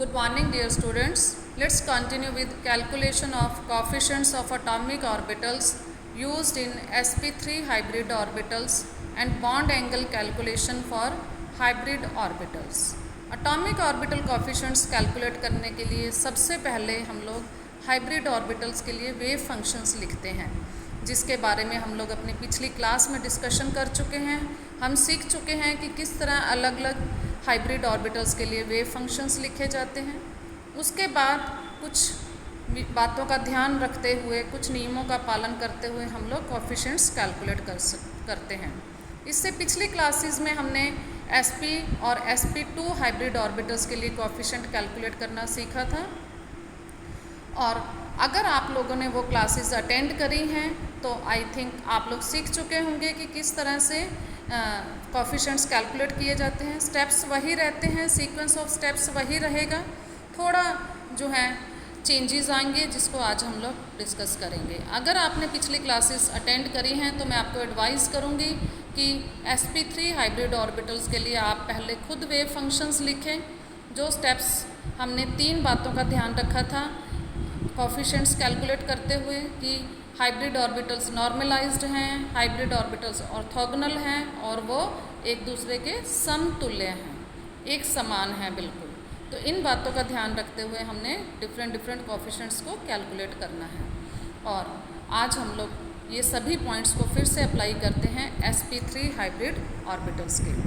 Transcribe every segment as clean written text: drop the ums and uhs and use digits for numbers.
Good morning, dear students. Let's continue with calculation of coefficients of atomic orbitals used in sp3 hybrid orbitals and bond angle calculation for hybrid orbitals. Atomic orbital coefficients calculate करने के लिए सबसे पहले हम लोग hybrid orbitals के लिए wave functions लिखते हैं, जिसके बारे में हम लोग अपनी पिछली क्लास में डिस्कशन कर चुके हैं। हम सीख चुके हैं कि किस तरह अलग अलग हाइब्रिड ऑर्बिटल्स के लिए वेव फंक्शंस लिखे जाते हैं। उसके बाद कुछ बातों का ध्यान रखते हुए, कुछ नियमों का पालन करते हुए हम लोग कोएफिशिएंट्स कैलकुलेट करते हैं। इससे पिछली क्लासेस में हमने sp और sp2 हाइब्रिड ऑर्बिटल्स के लिए कोएफिशिएंट कैलकुलेट करना सीखा था, और अगर आप लोगों ने वो क्लासेस अटेंड करी हैं तो आई थिंक आप लोग सीख चुके होंगे कि किस तरह से कोएफिशिएंट्स कैलकुलेट किए जाते हैं। स्टेप्स वही रहते हैं, सीक्वेंस ऑफ स्टेप्स वही रहेगा, थोड़ा जो है चेंजेस आएंगे जिसको आज हम लोग डिस्कस करेंगे। अगर आपने पिछली क्लासेस अटेंड करी हैं तो मैं आपको एडवाइस करूँगी कि sp3 हाइब्रिड ऑर्बिटल्स के लिए आप पहले खुद वेव फंक्शंस लिखें। जो स्टेप्स हमने 3 बातों का ध्यान रखा था कोएफिशिएंट्स कैलकुलेट करते हुए कि हाइब्रिड ऑर्बिटल्स नॉर्मलाइज्ड हैं, हाइब्रिड ऑर्बिटल्स ऑर्थोगोनल हैं और वो एक दूसरे के समतुल्य हैं, एक समान हैं बिल्कुल। तो इन बातों का ध्यान रखते हुए हमने डिफरेंट कोएफिशिएंट्स को कैलकुलेट करना है, और आज हम लोग ये सभी पॉइंट्स को फिर से अप्लाई करते हैं sp3 हाइब्रिड ऑर्बिटल्स के।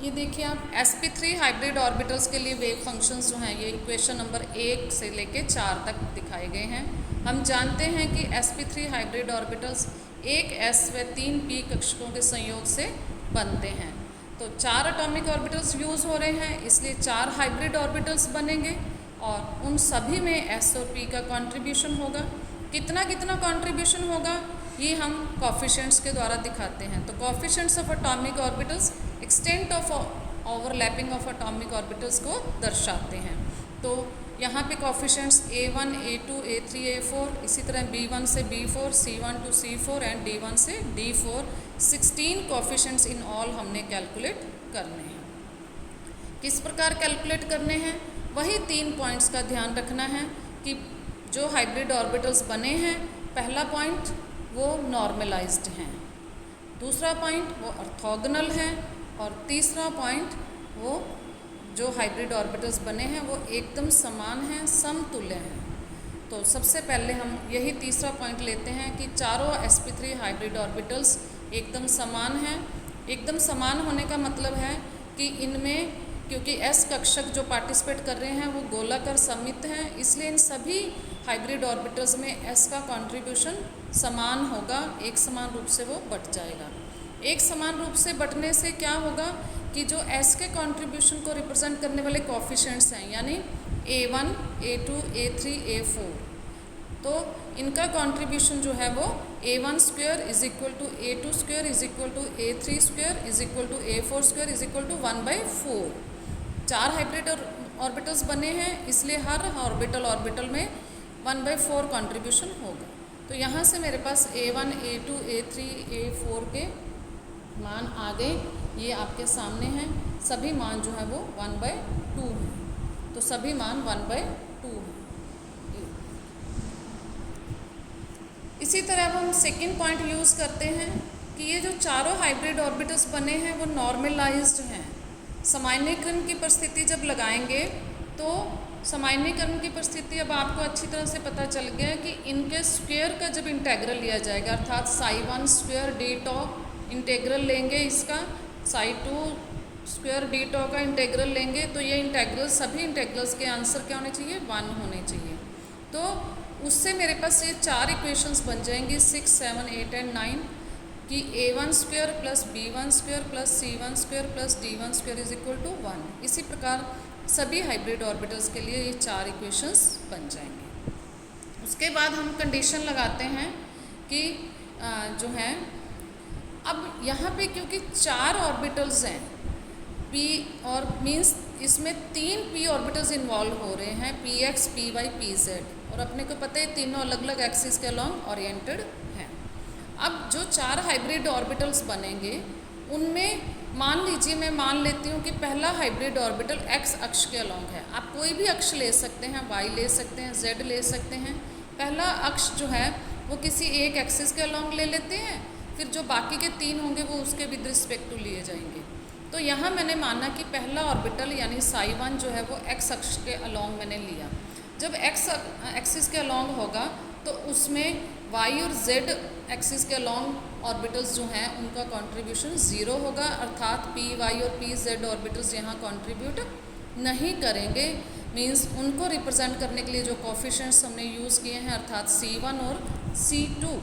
ये देखिए आप sp3 हाइब्रिड ऑर्बिटल्स के लिए वेव फंक्शंस जो हैं ये इक्वेशन नंबर 1 से लेके 4 तक दिखाए गए हैं। हम जानते हैं कि sp3 हाइब्रिड ऑर्बिटल्स एक s व 3 p कक्षकों के संयोग से बनते हैं। तो 4 एटॉमिक ऑर्बिटल्स यूज़ हो रहे हैं, इसलिए 4 हाइब्रिड ऑर्बिटल्स बनेंगे और उन सभी में s और p का कंट्रीब्यूशन होगा। कितना कितना कंट्रीब्यूशन होगा ये हम कोएफिशिएंट्स के द्वारा दिखाते हैं। तो coefficients of atomic orbitals extent of overlapping of atomic orbitals को दर्शाते हैं। तो यहाँ पे coefficients a1, a2, a3, a4, इसी तरह b1 से b4, c1 to c4 and d1 से d4, 16 कोएफिशिएंट्स इन ऑल हमने कैलकुलेट करने हैं। किस प्रकार कैलकुलेट करने हैं, वही 3 पॉइंट्स का ध्यान रखना है कि जो हाइब्रिड ऑर्बिटल्स बने हैं, पहला पॉइंट वो नॉर्मलाइज्ड हैं, दूसरा पॉइंट वो ऑर्थोगोनल है, और तीसरा पॉइंट वो जो हाइब्रिड ऑर्बिटल्स बने हैं वो एकदम समान हैं, समतुल्य हैं। तो सबसे पहले हम यही तीसरा पॉइंट लेते हैं कि चारों sp3 हाइब्रिड ऑर्बिटल्स एकदम समान हैं। एकदम समान होने का मतलब है कि इनमें, क्योंकि s कक्षक जो पार्टिसिपेट कर रहे हैं वो गोलाकार सममित हैं, इसलिए इन सभी हाइब्रिड ऑर्बिटल्स में s का कंट्रीब्यूशन समान होगा, एक समान रूप से वो बट जाएगा। एक समान रूप से बटने से क्या होगा कि जो s के कंट्रीब्यूशन को रिप्रेजेंट करने वाले कोएफिशिएंट्स हैं, यानी a1, a2, a3, a4, तो इनका कंट्रीब्यूशन जो है वो a1 square is equal to a2 square is equal to a3 square is equal to a4 square is equal to 1/4। 4 hybrid orbitals बने हैं, इसलिए हर ऑर्बिटल में 1/4 कंट्रीब्यूशन होगा। तो यहाँ से मेरे पास a1, a2, a3, a4 के मान आ गए, ये आपके सामने हैं। सभी मान जो है वो 1/2 हैं, तो सभी मान 1/2 हैं। इसी तरह अब हम सेकेंड पॉइंट यूज़ करते हैं कि ये जो चारों हाइब्रिड ऑर्बिटल्स बने हैं वो नॉर्मलाइज्ड हैं। सामान्यीकरण की परिस्थिति जब लगाएंगे तो सामान्यीकरण की परिस्थिति अब आपको अच्छी तरह से पता चल गया है कि इनके स्क्वायर का जब इंटेग्रल लिया जाएगा, अर्थात साई1 स्क्वायर डी टॉ इंटेग्रल लेंगे, इसका साई2 स्क्वायर डी टॉ का इंटेग्रल लेंगे, तो ये इंटेग्रल सभी इंटेग्रल्स के आंसर क्या होने चाहिए, 1 होने चाहिए। तो उससे मेरे पास ये 4 इक्वेशंस बन जाएंगी 6, 7, 8 एंड 9 कि a1 square plus b1 square plus c1 square plus d1 square is equal to 1। इसी प्रकार सभी हाइब्रिड ऑर्बिटल्स के लिए ये 4 इक्वेशंस बन जाएंगे। उसके बाद हम कंडीशन लगाते हैं कि जो है, अब यहाँ पे क्योंकि 4 ऑर्बिटल्स हैं p और मीन्स इसमें 3 p ऑर्बिटल्स इन्वॉल्व हो रहे हैं, px, py, pz, और अपने को पता है तीनों अलग अलग एक्सिस के अलॉन्ग ओरिएंटेड हैं। अब जो 4 हाइब्रिड ऑर्बिटल्स बनेंगे उनमें मान लीजिए, मैं मान लेती हूँ कि पहला हाइब्रिड ऑर्बिटल एक्स अक्ष के अलॉन्ग है। आप कोई भी अक्ष ले सकते हैं, वाई ले सकते हैं, जेड ले सकते हैं। पहला अक्ष जो है वो किसी एक एक्सिस के अलॉन्ग ले लेते हैं, फिर जो बाकी के 3 होंगे वो उसके विद रिस्पेक्ट टू लिए जाएंगे। तो यहाँ मैंने माना कि पहला ऑर्बिटल यानी साई 1 जो है वो एक्स अक्ष के अलॉन्ग मैंने लिया। जब एक्स एक्सिस के अलॉन्ग होगा तो उसमें वाई और जेड एक्सिस के अलॉन्ग ऑर्बिटल्स जो हैं उनका कंट्रीब्यूशन 0 होगा, अर्थात पी वाई और पी जेड ऑर्बिटल्स यहाँ कंट्रीब्यूट नहीं करेंगे। मींस उनको रिप्रेजेंट करने के लिए जो कोफिशिएंट्स हमने यूज़ किए हैं अर्थात C1 और C2,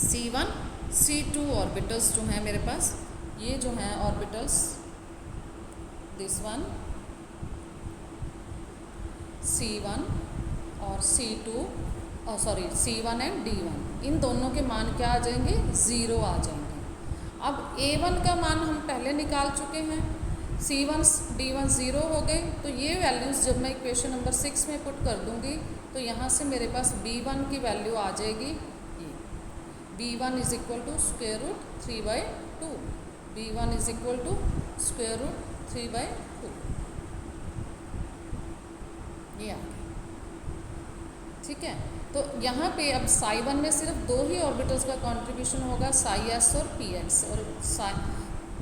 C1 C2 ऑर्बिटल्स जो हैं मेरे पास, ये जो हैं ऑर्बिटल्स, दिस वन C1 और C2 और सॉरी C1 एंड D1, इन दोनों के मान क्या आ जाएंगे? 0 आ जाएंगे। अब A1 का मान हम पहले निकाल चुके हैं, C1 D1 0 हो गए। तो ये वैल्यूज़ जब मैं इक्वेशन नंबर 6 में पुट कर दूंगी तो यहाँ से मेरे पास B1 की वैल्यू आ जाएगी, ये B1 is equal to square root 3/2, B1 is equal to square root 3/2, ये आ गया। ठीक है, तो यहाँ पे अब साई 1 में सिर्फ 2 ही ऑर्बिटल्स का कंट्रीब्यूशन होगा, साई s और px, और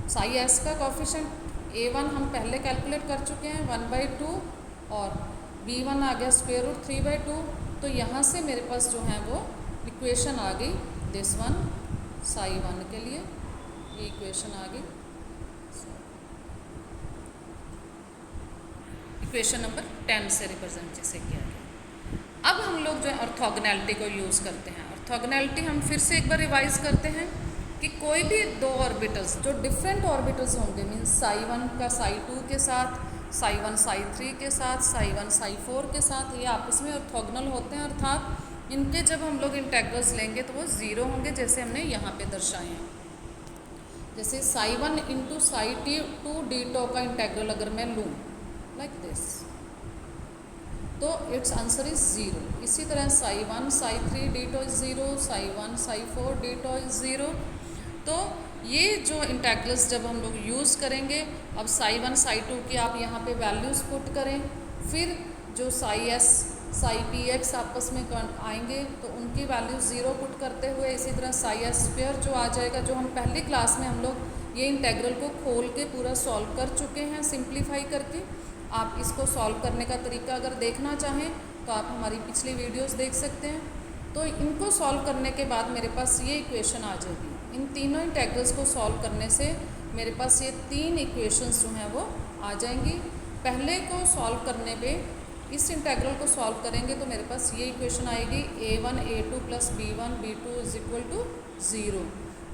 साई s का कोफिशिएंट A1 हम पहले कैलकुलेट कर चुके हैं 1/2 और B1 आ गया स्क्वायर रूट 3/2। तो यहाँ से मेरे पास जो है वो इक्वेशन आ गई, दिस वन साई 1 के लिए ये इक्वेशन आ गई, इक्वेशन नंबर 10 से रिप्रेजेंट जिसे किया गया। अब हम लोग जो है ऑर्थोगोनैलिटी को यूज़ करते हैं। ऑर्थोगोनैलिटी हम फिर से एक बार रिवाइज करते हैं कि कोई भी 2 ऑर्बिटल्स जो डिफरेंट ऑर्बिटल्स होंगे, मीन्स साई 1 का साई 2 के साथ, साई 1 साई 3 के साथ, साई 1 साई 4 के साथ, ये आपस में ऑर्थोगोनल होते हैं, अर्थात इनके जब हम लोग इंटेग्रल्स लेंगे तो वो 0 होंगे, जैसे हमने यहाँ पे दर्शाए हैं। जैसे psi 1 into psi 2 d tau का इंटेग्रल अगर मैं लूँ लाइक दिस, तो इट्स आंसर इज 0। इसी तरह psi 1 psi 3 d tau is 0, psi 1 psi 4 d tau is 0। तो ये जो इंटेग्रल्स जब हम लोग यूज़ करेंगे, अब साई 1 साई 2 की आप यहाँ पे वैल्यूज़ पुट करें, फिर जो साई s साई px आपस में आएंगे तो उनकी वैल्यू 0 पुट करते हुए, इसी तरह साई s स्क्वायर जो आ जाएगा, जो हम पहली क्लास में हम लोग ये इंटेग्रल को खोल के पूरा सॉल्व कर चुके हैं सिंप्लीफाई करके। आप इसको सॉल्व करने का तरीका अगर देखना चाहें तो आप हमारी पिछली वीडियोस देख सकते हैं। तो इनको सॉल्व करने के बाद मेरे पास ये इक्वेशन आ जाएगी। इन तीनों इंटेग्रल्स को सॉल्व करने से मेरे पास ये 3 इक्वेशंस जो हैं वो आ जाएंगी। पहले को सॉल्व करने पे, इस इंटेग्रल को सॉल्व करेंगे तो मेरे पास ये इक्वेशन आएगी A1 A2 plus B1 B2 is equal to 0।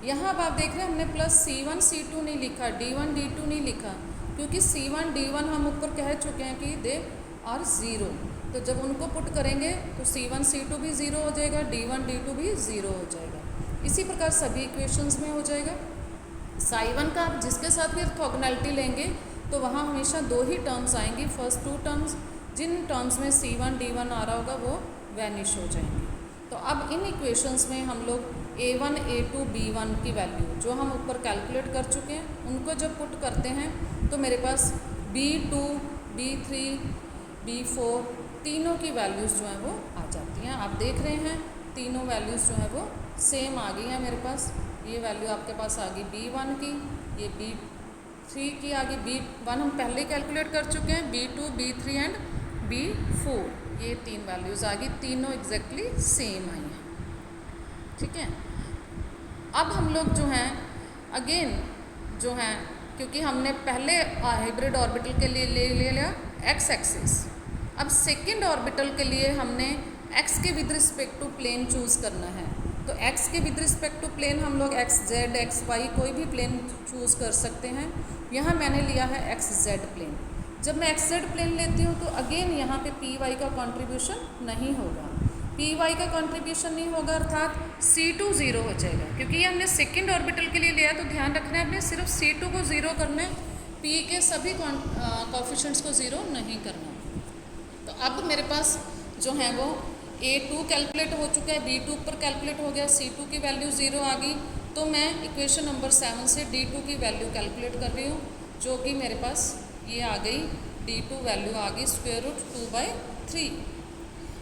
यहाँ अब आप देख रहे हैं हमने प्लस C1 C2 नहीं लिखा, D1 D2 नहीं लिखा, क्योंकि C1 D1 हम ऊपर कह चुके हैं कि दे आर 0। तो जब उनको पुट करेंगे तो C1 C2 भी 0 हो जाएगा, D1 D2 भी 0 हो जाएगा। इसी प्रकार सभी इक्वेशंस में हो जाएगा। साई 1 का आप जिसके साथ भी ऑर्थोगोनैलिटी लेंगे तो वहाँ हमेशा 2 ही टर्म्स आएंगी। फर्स्ट 2 टर्म्स, जिन टर्म्स में C1 D1 आ रहा होगा वो वैनिश हो जाएंगे। तो अब इन इक्वेशंस में हम लोग A1 A2 B1 की वैल्यू जो हम ऊपर कैलकुलेट कर चुके हैं उनको जब पुट करते हैं तो मेरे पास B2 B3 B4 तीनों की वैल्यूज़ जो हैं वो आ जाती हैं। आप देख रहे हैं तीनों वैल्यूज़ जो हैं वो सेम आ गई हैं मेरे पास। ये वैल्यू आपके पास आ गई B1 की, ये B3 की आ गई, B1 हम पहले कैलकुलेट कर चुके हैं, B2 B3 एंड B4 ये 3 वैल्यूज़ आ गई, तीनों एग्जैक्टली सेम आई हैं। ठीक है, अब हम लोग जो हैं अगेन जो हैं, क्योंकि हमने पहले हाइब्रिड ऑर्बिटल के लिए ले लिया एक्स एक्सिस, अब सेकंड ऑर्बिटल के लिए हमने एक्स के with respect to plane choose करना है। तो एक्स के विद रिस्पेक्ट टू प्लेन हम लोग एक्स जेड एक्स वाई कोई भी प्लेन चूज़ कर सकते हैं। यहाँ मैंने लिया है एक्स जेड प्लेन। जब मैं एक्स जेड प्लेन लेती हूँ तो अगेन यहाँ पे पी वाई का कंट्रीब्यूशन नहीं होगा, पी वाई का कंट्रीब्यूशन नहीं होगा, अर्थात C2 0 हो जाएगा। क्योंकि ये हमने सेकंड ऑर्बिटल के लिए लिया है तो ध्यान रखना है, हमने सिर्फ C2 को 0 करना है, P के सभी कोफिशिएंट्स को 0 नहीं करना। तो अब मेरे पास जो है वो A2 कैलकुलेट हो चुका है, B2 ऊपर कैलकुलेट हो गया, C2 की वैल्यू 0 आ गई। तो मैं इक्वेशन नंबर 7 से D2 की वैल्यू कैलकुलेट कर रही हूँ, जो कि मेरे पास ये आ गई, D2 वैल्यू आ गई √2/3।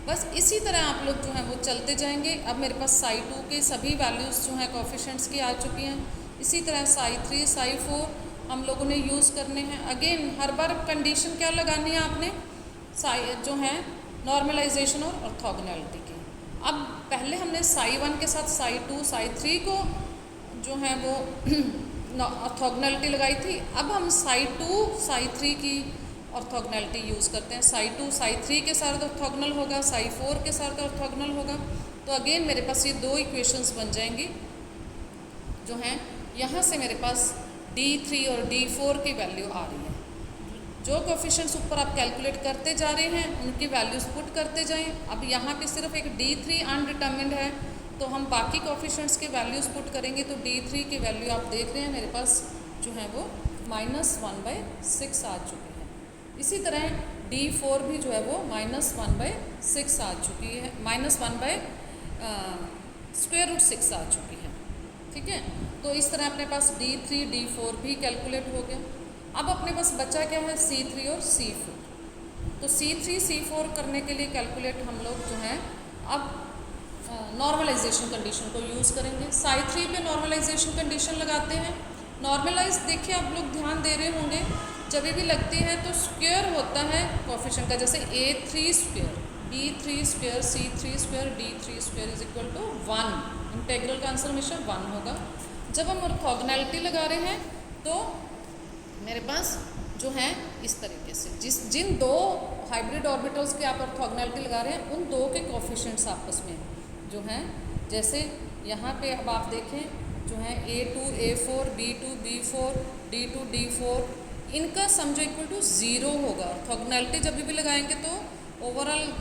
बस इसी तरह आप लोग जो हैं वो चलते जाएंगे। अब मेरे पास psi2 के सभी वैल्यूज़ जो हैं कोफिशेंट्स की आ चुकी हैं। इसी तरह psi3 psi4 हम लोगों ने यूज़ करने हैं। अगेन हर बार कंडीशन क्या लगानी है आपने, जो है नॉर्मलाइजेशन और ऑर्थोगोनैलिटी की। अब पहले हमने psi1 के साथ psi2 psi3 को जो है वो ऑर्थोगोनैलिटी लगाई थी। अब हम psi2 psi3 की ऑर्थोगोनैलिटी यूज़ करते हैं। psi2 psi3 के साथ ऑर्थोगोनल होगा, psi4 के साथ ऑर्थोगोनल होगा। तो अगेन मेरे पास ये दो इक्वेशंस बन जाएंगी जो हैं, यहाँ से मेरे पास D3 और D4 की वैल्यू आ रही है। जो कोफिशिएंट्स ऊपर आप कैलकुलेट करते जा रहे हैं उनकी वैल्यूज़ पुट करते जाएं। अब यहाँ पे सिर्फ एक D3 अनडिटर्मिन्ड है, तो हम बाकी कोफिशिएंट्स की वैल्यूज़ पुट करेंगे। तो D3 की वैल्यू आप देख रहे हैं मेरे पास जो है वो -1/6 आ चुकी है। इसी तरह D4 भी जो है वो -1/6 आ चुकी है, -1/√6 आ चुकी है। ठीक है, तो इस तरह अपने पास D3 D4 भी कैलकुलेट हो गया। अब अपने पास बचा क्या है, C3 और C4। तो C3 C4 करने के लिए कैलकुलेट हम लोग जो है अब नॉर्मलाइजेशन कंडीशन को यूज़ करेंगे। psi3 पे नॉर्मलाइजेशन कंडीशन लगाते हैं। नॉर्मलाइज देखिए आप लोग ध्यान दे रहे होंगे, जब भी लगती है तो स्क्वायर होता है कोफिशिएंट का, जैसे A3 square B3 square C3 square D3 square is equal to 1। Integral का आंसर हमेशा 1 होगा। जब हम ऑर्थोगोनैलिटी लगा रहे हैं तो मेरे पास जो है इस तरीके से जिन दो हाइब्रिड ऑर्बिटल्स के आप ऑर्थोगोनैलिटी लगा रहे हैं उन दो के कोफिशिएंट्स आपस में जो हैं, जैसे यहाँ पे अब आप देखें जो है A2 A4 B2 B4 D2 D4, इनका सम जो इक्वल टू 0 होगा। ऑर्थोगोनैलिटी जब भी लगाएंगे तो ओवरऑल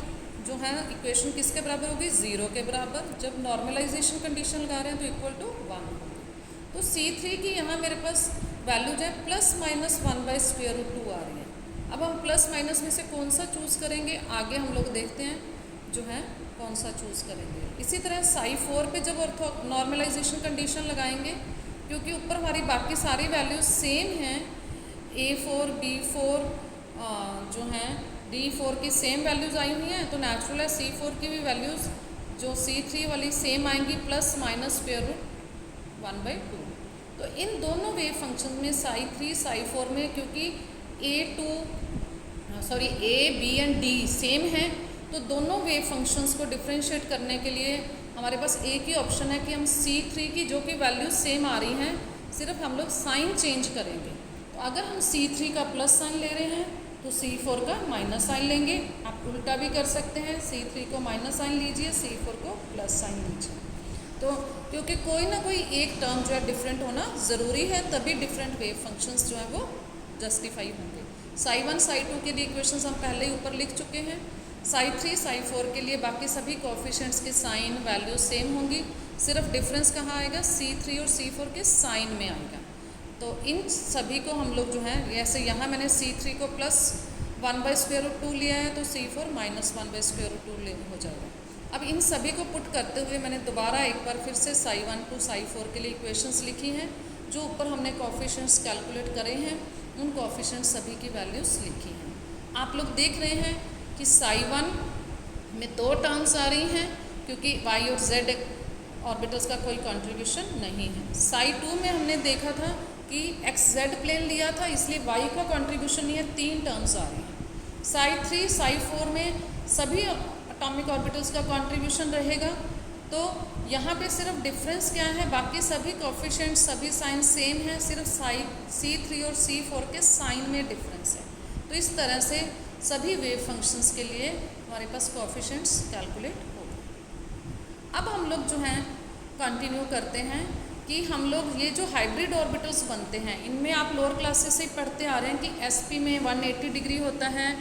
जो है इक्वेशन किसके बराबर होगी, 0 के बराबर। जब नॉर्मलाइजेशन कंडीशन लगा रहे हैं तो इक्वल टू 1 होगी। तो C3 की यहाँ मेरे पास वैल्यू जो है +-1/√2 आ रही है। अब हम प्लस माइनस में से कौन सा चूज़ करेंगे, आगे हम लोग देखते हैं जो है कौन सा चूज़ करेंगे। इसी तरह psi4 पे जब नॉर्मलाइजेशन कंडीशन लगाएंगे, क्योंकि ऊपर हमारी बाकी सारी वैल्यूज सेम हैं, A4 B4 जो हैं D4 की सेम वैल्यूज़ आई हुई हैं, तो नेचुरल है C4 की भी वैल्यूज़ जो C3 वाली सेम आएंगी +-1/2। तो इन दोनों वेव फंक्शन में psi3 psi4 में क्योंकि A, B and D same हैं, तो दोनों वेव फंक्शंस को डिफ्रेंशिएट करने के लिए हमारे पास एक ही ऑप्शन है कि हम C3 की जो कि वैल्यूज सेम आ रही हैं, सिर्फ हम लोग साइन चेंज करेंगे। तो अगर हम C3 का प्लस साइन ले रहे हैं तो C4 का माइनस साइन लेंगे। आप उल्टा भी कर सकते हैं, C3 को माइनस साइन लीजिए, C4 को प्लस साइन लीजिए। तो क्योंकि कोई ना कोई एक टर्म जो है डिफरेंट होना ज़रूरी है, तभी डिफरेंट वेव फंक्शंस जो है वो जस्टिफाई होंगे। psi1 psi2 के लिए इक्वेशंस हम पहले ही ऊपर लिख चुके हैं। psi3 psi4 के लिए बाकी सभी कोफिशिएंट्स के साइन वैल्यू सेम होंगी, सिर्फ डिफरेंस कहाँ आएगा, C3 और C4 के साइन में आएगा। तो इन सभी को हम लोग जो है, जैसे यहाँ मैंने C3 को +1/√2 लिया है, तो C4 -1/√2 हो जाएगा। अब इन सभी को पुट करते हुए मैंने दोबारा एक बार फिर से psi1 to psi4 के लिए इक्वेशंस लिखी हैं। जो ऊपर हमने कोफिशिएंट्स कैलकुलेट करे हैं उन कोफिशिएंट्स सभी की वैल्यूज़ लिखी हैं। आप लोग देख रहे हैं कि psi1 में 2 टर्म्स आ रही हैं, क्योंकि y और z ऑर्बिटल्स का कोई कंट्रीब्यूशन नहीं है। psi2 में हमने देखा था कि XZ प्लेन लिया था, इसलिए y का कंट्रीब्यूशन नहीं है, 3 टर्म्स आ रही हैं। psi3 psi4 में सभी एटॉमिक ऑर्बिटल्स का कंट्रीब्यूशन रहेगा। तो यहाँ पे सिर्फ डिफरेंस क्या है, बाकी सभी कोफिशिएंट्स सभी साइन सेम हैं, सिर्फ C3 और C4 के साइन में डिफरेंस है। तो इस तरह से सभी वेव फंक्शंस के लिए हमारे पास कोफिशिएंट्स कैलकुलेट हो गए। अब हम लोग जो हैं कंटिन्यू करते हैं कि हम लोग ये जो हाइब्रिड ऑर्बिटल्स बनते हैं, इनमें आप लोअर क्लासेस से पढ़ते आ रहे हैं कि SP में 180 डिग्री होता है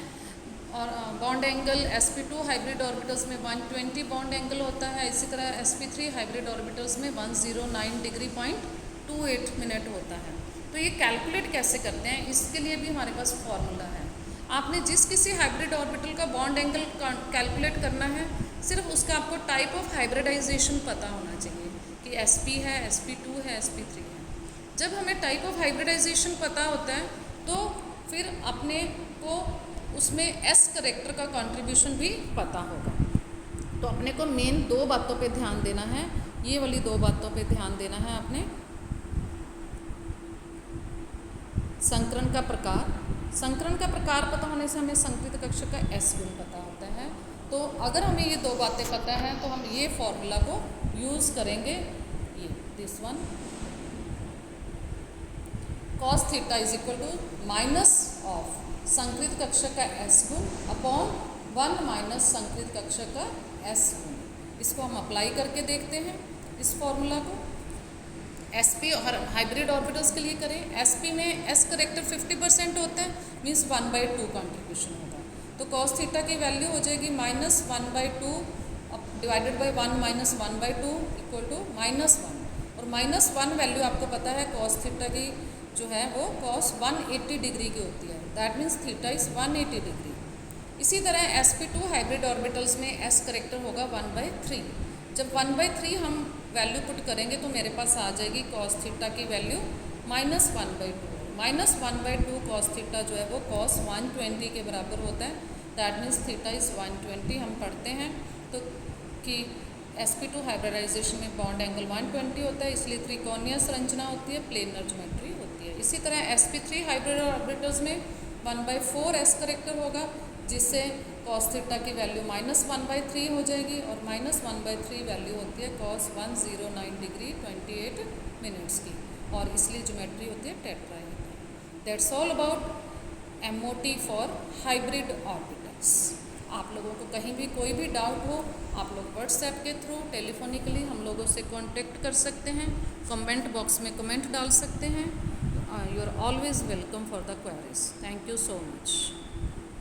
और bond angle, sp2 hybrid orbitals में 120 बॉन्ड एंगल होता है। इसी तरह sp3 हाइब्रिड ऑर्बिटल्स में 109 डिग्री 0.28 मिनट होता है। तो ये कैलकुलेट कैसे करते हैं, इसके लिए भी हमारे पास फॉर्मूला है। आपने जिस किसी हाइब्रिड ऑर्बिटल का बॉन्ड एंगल कैलकुलेट करना है सिर्फ उसका आपको टाइप ऑफ हाइब्रिडाइजेशन पता होना चाहिए कि sp है, sp2 है, sp3 है। जब हमें टाइप ऑफ हाइब्रिडाइजेशन पता होता है तो फिर अपने को उसमें s करेक्टर का कंट्रीब्यूशन भी पता होगा। तो अपने को मेन दो बातों पे ध्यान देना है, ये वाली दो बातों पे ध्यान देना है आपने। संकरण का प्रकार, संकरण का प्रकार पता होने से हमें संकृत कक्षक का s गुण पता होता है। तो अगर हमें ये दो बातें पता हैं तो हम ये फॉर्मूला को यूज़ करेंगे, ये this one, cos theta is equal to minus of संकृत कक्षक का s गुण अपॉन 1 माइनस संकृत कक्षक का s गुण। इसको हम अप्लाई करके देखते हैं इस फॉर्मूला को। sp और हाइब्रिड ऑर्बिटल्स के लिए करें, sp में s करेक्टर 50% होता है, मीन्स 1/2 कंट्रीब्यूशन होगा। तो cos थीटा की वैल्यू हो जाएगी -1/2 divided by 1 minus 1/2 equal to -1। और -1 वैल्यू आपको पता है cos थीटा की जो है वो cos 180 डिग्री की होती है, that means theta is 180 degree. इसी तरह sp2 हाइब्रिड ऑर्बिटल्स में s करेक्टर होगा 1/3। जब 1/3 हम वैल्यू पुट करेंगे तो मेरे पास आ जाएगी cos थीटा की वैल्यू -1/2। -1/2 cos थीटा जो है वो cos 120 के बराबर होता है, दैट मीन्स थीटा इज़ 120। हम पढ़ते हैं तो कि sp2 हाइब्रिडाइजेशन में बॉन्ड एंगल 120 होता है, इसलिए त्रिकोणीय संरचना होती है, प्लेनर ज्योमेट्री होती है। इसी तरह sp3 हाइब्रिड ऑर्बिटल्स में 1/4 s करेक्टर होगा, जिससे cos थीटा की वैल्यू -1/3 हो जाएगी और -1/3 वैल्यू होती है cos 109 डिग्री 28 मिनट्स की, और इसलिए ज्योमेट्री होती है tetrahedral. That's all about MOT for hybrid orbitals. आप लोगों को कहीं भी कोई भी डाउट हो आप लोग व्हाट्सएप के थ्रू, टेलीफोनिकली हम लोगों से कांटेक्ट कर सकते हैं, कमेंट बॉक्स में कमेंट डाल सकते हैं। You are always welcome for the queries. Thank you so much.